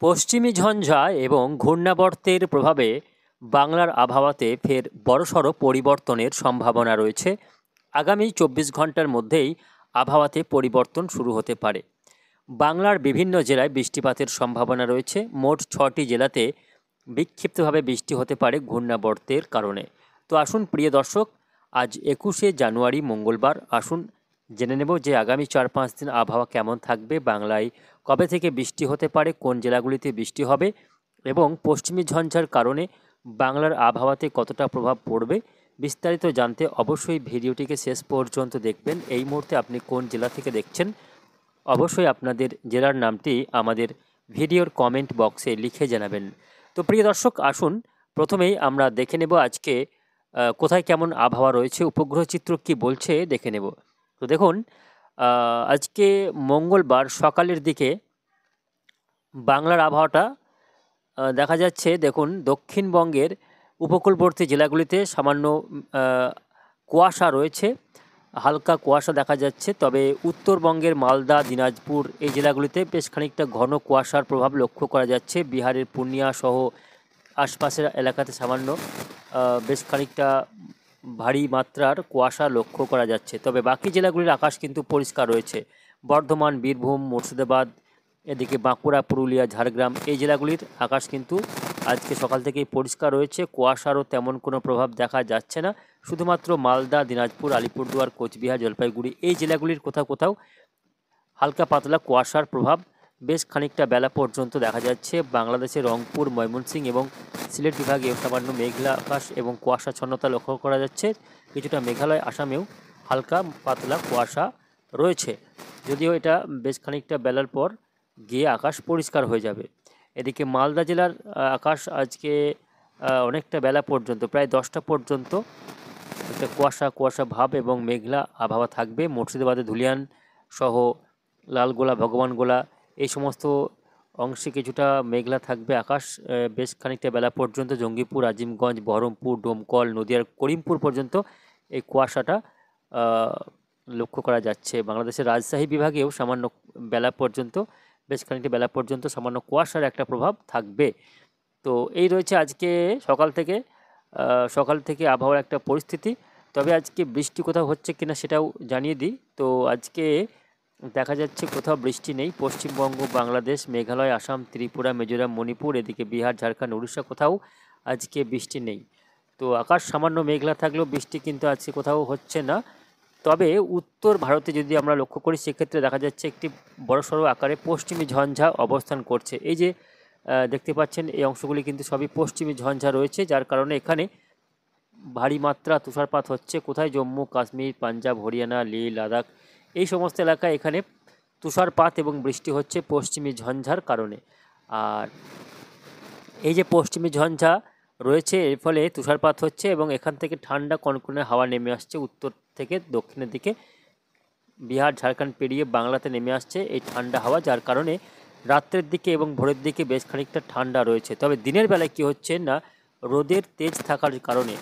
পশ্চিমী ঝঞ্ঝা এবং ঘূর্ণাবর্তের প্রভাবে বাংলার আবহাওয়াতে ফের বড়সড় পরিবর্তনের সম্ভাবনা রয়েছে। আগামী ২৪ ঘন্টার মধ্যেই আবহাওয়াতে পরিবর্তন শুরু হতে পারে। বাংলার বিভিন্ন জেলায় বৃষ্টিপাতের সম্ভাবনা রয়েছে। মোট ৬টি জেলাতে বিক্ষিপ্তভাবে বৃষ্টি হতে পারে ঘূর্ণাবর্তের কারণে। তো আসুন প্রিয় দর্শক, আজ ২১শে জানুয়ারি মঙ্গলবার, আসুন জেনে নেব যে আগামী ৪-৫ দিন আবহাওয়া কেমন থাকবে, বাংলায় কবে থেকে বৃষ্টি হতে পারে, কোন জেলাগুলিতে বৃষ্টি হবে এবং পশ্চিমী ঝঞ্ঝার কারণে বাংলার আবহাওয়াতে কতটা প্রভাব পড়বে। বিস্তারিত জানতে অবশ্যই ভিডিওটিকে শেষ পর্যন্ত দেখবেন। এই মুহূর্তে আপনি কোন জেলা থেকে দেখছেন, অবশ্যই আপনাদের জেলার নামটি আমাদের ভিডিওর কমেন্ট বক্সে লিখে জানাবেন। তো প্রিয় দর্শক, আসুন প্রথমেই আমরা দেখে নেব আজকে কোথায় কেমন আবহাওয়া রয়েছে, উপগ্রহ চিত্র কি বলছে দেখে নেব। তো দেখুন, আজকে মঙ্গলবার সকালের দিকে বাংলার আবহাওয়াটা দেখা যাচ্ছে। দেখুন, দক্ষিণবঙ্গের উপকূলবর্তী জেলাগুলিতে সামান্য কুয়াশা রয়েছে, হালকা কুয়াশা দেখা যাচ্ছে। তবে উত্তরবঙ্গের মালদা, দিনাজপুর এই জেলাগুলিতে বেশ খানিকটা ঘন কুয়াশার প্রভাব লক্ষ্য করা যাচ্ছে। বিহারের পূর্ণিয়া সহ আশপাশের এলাকাতে সামান্য বেশ খানিকটা ভারী মাত্রার কুয়াশা লক্ষ্য করা যাচ্ছে। তবে বাকি জেলাগুলির আকাশ কিন্তু পরিষ্কার রয়েছে। বর্ধমান, বীরভূম, মুর্শিদাবাদ, এদিকে বাঁকুড়া, পুরুলিয়া, ঝাড়গ্রাম এই জেলাগুলির আকাশ কিন্তু আজকে সকাল থেকেই পরিষ্কার রয়েছে। কুয়াশারও তেমন কোনো প্রভাব দেখা যাচ্ছে না। শুধুমাত্র মালদা, দিনাজপুর, আলিপুরদুয়ার, কোচবিহার, জলপাইগুড়ি এই জেলাগুলির কোথাও কোথাও হালকা পাতলা কুয়াশার প্রভাব বেশ খানিকটা বেলা পর্যন্ত দেখা যাচ্ছে। বাংলাদেশের রংপুর, ময়মনসিংহ এবং সিলেট বিভাগে সামান্য মেঘলা আকাশ এবং কুয়াশাচ্ছন্নতা লক্ষ্য করা যাচ্ছে। কিছুটা মেঘালয়, আসামেও হালকা পাতলা কুয়াশা রয়েছে, যদিও এটা বেশ খানিকটা বেলার পর গিয়ে আকাশ পরিষ্কার হয়ে যাবে। এদিকে মালদা জেলার আকাশ আজকে অনেকটা বেলা পর্যন্ত, প্রায় 10টা পর্যন্ত একটা কুয়াশা কুয়াশা ভাব এবং মেঘলা আবহাওয়া থাকবে। মুর্শিদাবাদে ধুলিয়ান সহ লালগোলা, ভগবানগোলা এই সমস্ত অংশে কিছুটা মেঘলা থাকবে আকাশ বেশ খানিকটা বেলা পর্যন্ত। জঙ্গিপুর, আজিমগঞ্জ, বহরমপুর, ডোমকল, নদিয়ার করিমপুর পর্যন্ত এই কুয়াশাটা লক্ষ্য করা যাচ্ছে। বাংলাদেশের রাজশাহী বিভাগেও সামান্য বেলা পর্যন্ত, বেশ খানিকটা বেলা পর্যন্ত সামান্য কুয়াশার একটা প্রভাব থাকবে। তো এই রয়েছে আজকে সকাল থেকে আবহাওয়ার একটা পরিস্থিতি। তবে আজকে বৃষ্টি কোথাও হচ্ছে কিনা সেটাও জানিয়ে দিই। তো আজকে দেখা যাচ্ছে কোথাও বৃষ্টি নেই। পশ্চিমবঙ্গ, বাংলাদেশ, মেঘালয়, আসাম, ত্রিপুরা, মিজোরাম, মণিপুর, এদিকে বিহার, ঝাড়খণ্ড, উড়িষ্যা কোথাও আজকে বৃষ্টি নেই। তো আকাশ সামান্য মেঘলা থাকলেও বৃষ্টি কিন্তু আজকে কোথাও হচ্ছে না। তবে উত্তর ভারতে যদি আমরা লক্ষ্য করি, সেক্ষেত্রে দেখা যাচ্ছে একটি বড়সড় আকারে পশ্চিমী ঝঞ্ঝা অবস্থান করছে। এই যে দেখতে পাচ্ছেন, এই অংশগুলি কিন্তু সবই পশ্চিমী ঝঞ্ঝা রয়েছে, যার কারণে এখানে ভারী মাত্রা তুষারপাত হচ্ছে। কোথায় জম্মু, কাশ্মীর, পাঞ্জাব, হরিয়ানা, লেহ, লাদাখ এই সমস্ত এলাকায় এখানে তুষারপাত এবং বৃষ্টি হচ্ছে পশ্চিমী ঝঞ্ঝার কারণে। আর এই যে পশ্চিমী ঝঞ্ঝা রয়েছে, এর ফলে তুষারপাত হচ্ছে এবং এখান থেকে ঠান্ডা কনকনে হাওয়া নেমে আসছে উত্তর থেকে দক্ষিণের দিকে। বিহার, ঝাড়খণ্ড পেরিয়ে বাংলাতে নেমে আসছে এই ঠান্ডা হাওয়া, যার কারণে রাত্রের দিকে এবং ভোরের দিকে বেশ খানিকটা ঠান্ডা রয়েছে। তবে দিনের বেলায় কি হচ্ছে না, রোদের তেজ থাকার কারণে,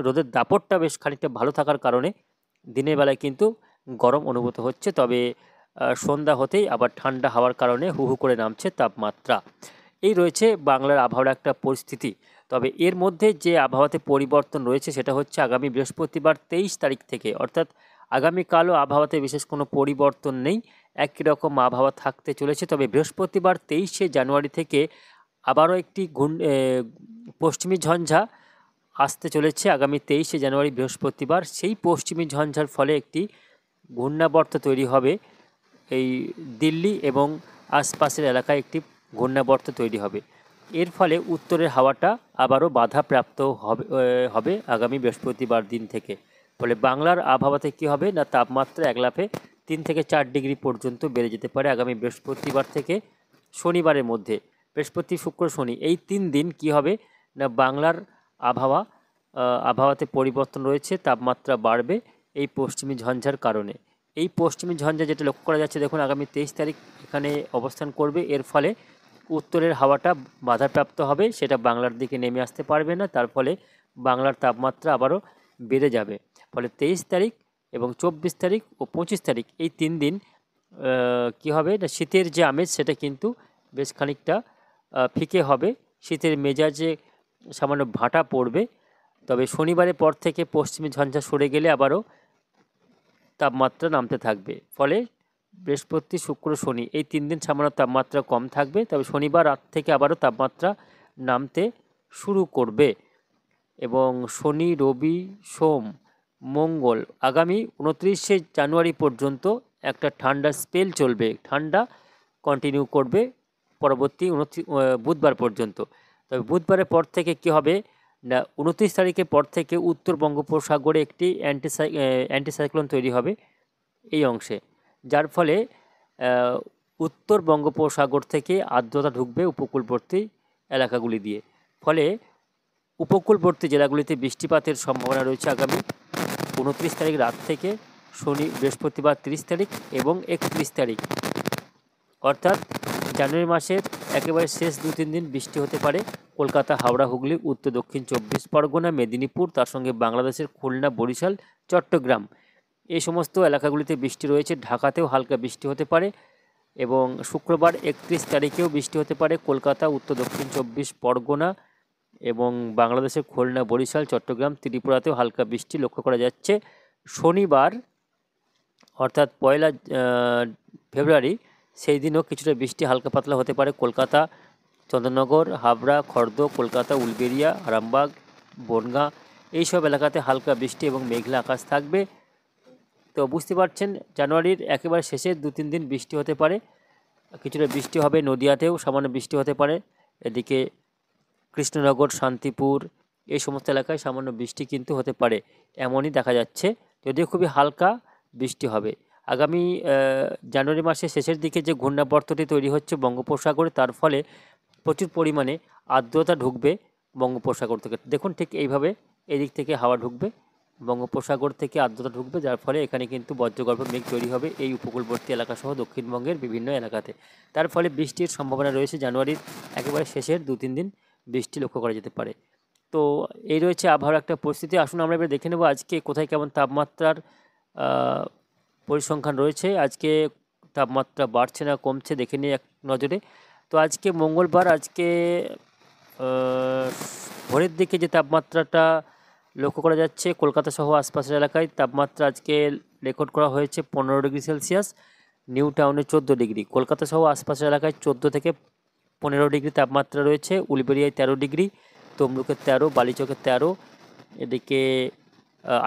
রোদের দাপটটা বেশ খানিকটা ভালো থাকার কারণে দিনের বেলায় কিন্তু গরম অনুভূত হচ্ছে। তবে সন্ধ্যা হতেই আবার ঠান্ডা হাওয়ার কারণে হু হু করে নামছে তাপমাত্রা। এই রয়েছে বাংলার আবহাওয়ার একটা পরিস্থিতি। তবে এর মধ্যে যে আবহাওয়াতে পরিবর্তন রয়েছে সেটা হচ্ছে আগামী বৃহস্পতিবার 23 তারিখ থেকে, অর্থাৎ আগামীকালও আবহাওয়াতে বিশেষ কোনো পরিবর্তন নেই, একই রকম আবহাওয়া থাকতে চলেছে। তবে বৃহস্পতিবার 23শে জানুয়ারি থেকে আবারও একটি পশ্চিমী ঝঞ্ঝা আসতে চলেছে। আগামী 23শে জানুয়ারি বৃহস্পতিবার সেই পশ্চিমী ঝঞ্ঝার ফলে একটি ঘূর্ণাবর্ত তৈরি হবে। এই দিল্লি এবং আশপাশের এলাকায় একটি ঘূর্ণাবর্ত তৈরি হবে। এর ফলে উত্তরের হাওয়াটা আবারও বাধাপ্রাপ্ত হবে আগামী বৃহস্পতিবার দিন থেকে। ফলে বাংলার আবহাওয়াতে কী হবে না, তাপমাত্রা এক লাফে 3 থেকে 4 ডিগ্রি পর্যন্ত বেড়ে যেতে পারে আগামী বৃহস্পতিবার থেকে শনিবারের মধ্যে। বৃহস্পতি, শুক্র, শনি এই 3 দিন কী হবে না, বাংলার আবহাওয়াতে পরিবর্তন রয়েছে, তাপমাত্রা বাড়বে এই পশ্চিমী ঝঞ্ঝার কারণে। এই পশ্চিমী ঝঞ্ঝা যেটা লক্ষ্য করা যাচ্ছে, দেখুন আগামী 23 তারিখ এখানে অবস্থান করবে। এর ফলে উত্তরের হাওয়াটা বাধাপ্রাপ্ত হবে, সেটা বাংলার দিকে নেমে আসতে পারবে না। তার ফলে বাংলার তাপমাত্রা আবারও বেড়ে যাবে। ফলে 23 তারিখ এবং 24 তারিখ ও 25 তারিখ এই 3 দিন কী হবে না, শীতের যে আমেজ সেটা কিন্তু বেশ খানিকটা ফিকে হবে, শীতের মেজাজে সামান্য ভাঁটা পড়বে। তবে শনিবারের পর থেকে পশ্চিমী ঝঞ্ঝা সরে গেলে আবারও তাপমাত্রা নামতে থাকবে। ফলে বৃহস্পতি, শুক্র, শনি এই 3 দিন সামান্য তাপমাত্রা কম থাকবে। তবে শনিবার রাত থেকে আবারও তাপমাত্রা নামতে শুরু করবে এবং শনি, রবি, সোম, মঙ্গল আগামী 29শে জানুয়ারি পর্যন্ত একটা ঠান্ডা স্পেল চলবে। ঠান্ডা কন্টিনিউ করবে পরবর্তী বুধবার পর্যন্ত। তবে বুধবারের পর থেকে কি হবে না, 29 তারিখের পর থেকে উত্তর বঙ্গোপসাগরে একটি অ্যান্টিসাইক্লোন তৈরি হবে এই অংশে, যার ফলে উত্তর বঙ্গোপসাগর থেকে আর্দ্রতা ঢুকবে উপকূলবর্তী এলাকাগুলি দিয়ে। ফলে উপকূলবর্তী জেলাগুলিতে বৃষ্টিপাতের সম্ভাবনা রয়েছে আগামী 29 তারিখ রাত থেকে বৃহস্পতিবার 30 তারিখ এবং 31 তারিখ, অর্থাৎ জানুয়ারি মাসের একেবারে শেষ 2-3 দিন বৃষ্টি হতে পারে কলকাতা, হাওড়া, হুগলি, উত্তর দক্ষিণ 24 পরগনা, মেদিনীপুর, তার সঙ্গে বাংলাদেশের খুলনা, বরিশাল, চট্টগ্রাম এই সমস্ত এলাকাগুলিতে বৃষ্টি রয়েছে। ঢাকাতেও হালকা বৃষ্টি হতে পারে এবং শুক্রবার 31 তারিখেও বৃষ্টি হতে পারে কলকাতা, উত্তর দক্ষিণ 24 পরগনা এবং বাংলাদেশের খুলনা, বরিশাল, চট্টগ্রাম, ত্রিপুরাতেও হালকা বৃষ্টি লক্ষ্য করা যাচ্ছে। শনিবার অর্থাৎ 1 ফেব্রুয়ারি সেই দিনও কিছুটা বৃষ্টি হালকা পাতলা হতে পারে কলকাতা, চন্দননগর, হাবড়া, খড়দহ, কলকাতা, উলবেড়িয়া, আরামবাগ, বনগাঁ এইসব এলাকাতে হালকা বৃষ্টি এবং মেঘলা আকাশ থাকবে। তো বুঝতে পারছেন জানুয়ারির একেবারে শেষের 2-3 দিন বৃষ্টি হতে পারে, কিছুটা বৃষ্টি হবে। নদিয়াতেও সামান্য বৃষ্টি হতে পারে, এদিকে কৃষ্ণনগর, শান্তিপুর এই সমস্ত এলাকায় সামান্য বৃষ্টি কিন্তু হতে পারে, এমনই দেখা যাচ্ছে, যদিও খুবই হালকা বৃষ্টি হবে। আগামী জানুয়ারি মাসের শেষের দিকে যে ঘূর্ণাবর্তটি তৈরি হচ্ছে বঙ্গোপসাগরে, তার ফলে প্রচুর পরিমাণে আর্দ্রতা ঢুকবে বঙ্গোপসাগর থেকে। দেখুন ঠিক এইভাবে এদিক থেকে হাওয়া ঢুকবে, বঙ্গোপসাগর থেকে আর্দ্রতা ঢুকবে, যার ফলে এখানে কিন্তু বজ্রগর্ভ মেঘ তৈরি হবে এই উপকূলবর্তী এলাকাসহ দক্ষিণবঙ্গের বিভিন্ন এলাকাতে। তার ফলে বৃষ্টির সম্ভাবনা রয়েছে জানুয়ারির একেবারে শেষের 2-3 দিন বৃষ্টি লক্ষ্য করা যেতে পারে। তো এই রয়েছে আবহাওয়ার একটা পরিস্থিতি। আসুন আমরা এবার দেখে নেব আজকে কোথায় কেমন তাপমাত্রার পরিসংখ্যান রয়েছে। আজকে তাপমাত্রা বাড়ছে না কমছে দেখে নিই এক নজরে। তো আজকে মঙ্গলবার, আজকে ভোরের দিকে যে তাপমাত্রাটা লক্ষ্য করা যাচ্ছে কলকাতা সহ আশপাশের এলাকায় তাপমাত্রা আজকে রেকর্ড করা হয়েছে 15 ডিগ্রি সেলসিয়াস, নিউ টাউনে 14 ডিগ্রি, কলকাতা সহ আশপাশের এলাকায় 14 থেকে 15 ডিগ্রি তাপমাত্রা রয়েছে, উলবেড়িয়ায় 13 ডিগ্রি, তমলুকে 13, বালিচকে 13, এদিকে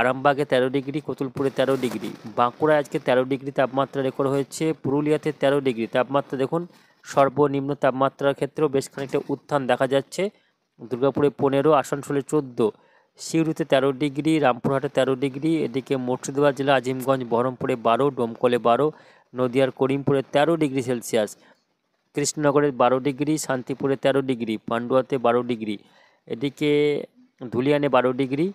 আরামবাগে 13 ডিগ্রি, কতুলপুরে 13 ডিগ্রি, বাঁকুড়ায় আজকে 13 ডিগ্রি তাপমাত্রা রেকর্ড হয়েছে, পুরুলিয়াতে 13 ডিগ্রি তাপমাত্রা। দেখুন সর্বনিম্ন তাপমাত্রার ক্ষেত্রেও বেশ খানিকটা উত্থান দেখা যাচ্ছে, দুর্গাপুরে 15, আসানসোলে 14, সিউড়িতে 13 ডিগ্রি, রামপুরহাটে 13 ডিগ্রি, এদিকে মুর্শিদাবাদ জেলা আজিমগঞ্জ, বহরমপুরে 12, ডোমকলে 12, নদিয়ার করিমপুরে 13 ডিগ্রি সেলসিয়াস, কৃষ্ণনগরে 12 ডিগ্রি, শান্তিপুরে 13 ডিগ্রি, পান্ডুয়াতে 12 ডিগ্রি, এদিকে ধুলিয়ানে 12 ডিগ্রি।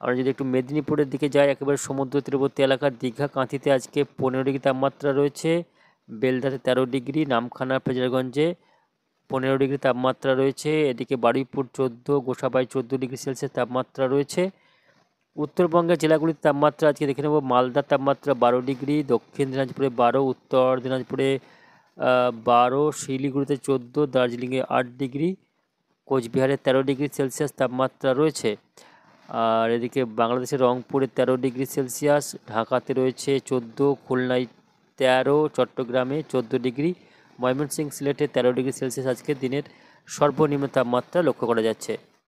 আমরা যদি একটু মেদিনীপুরের দিকে যাই, একেবারে সমুদ্র তীরবর্তী এলাকার দীঘা, কাঁথিতে আজকে 15 ডিগ্রি তাপমাত্রা রয়েছে, বেলদাতে 13 ডিগ্রি, নামখানা, ফ্রেজারগঞ্জে 15 ডিগ্রি তাপমাত্রা রয়েছে, এদিকে বারুইপুর 14, গোসাবাই 14 ডিগ্রি সেলসিয়াস তাপমাত্রা রয়েছে। উত্তরবঙ্গের জেলাগুলির তাপমাত্রা আজকে দেখে নেব। মালদার তাপমাত্রা 12 ডিগ্রি, দক্ষিণ দিনাজপুরে 12, উত্তর দিনাজপুরে 12, শিলিগুড়িতে 14, দার্জিলিংয়ে 8 ডিগ্রি, কোচবিহারে 13 ডিগ্রি সেলসিয়াস তাপমাত্রা রয়েছে। আর এদিকে বাংলাদেশের রংপুরে 13 ডিগ্রি সেলসিয়াস, ঢাকাতে রয়েছে 14, খুলনায় 13, চট্টগ্রামে 14 ডিগ্রি, ময়মনসিংহ, সিলেটে 13 ডিগ্রি সেলসিয়াস আজকে দিনের সর্বনিম্ন তাপমাত্রা লক্ষ্য করা যাচ্ছে।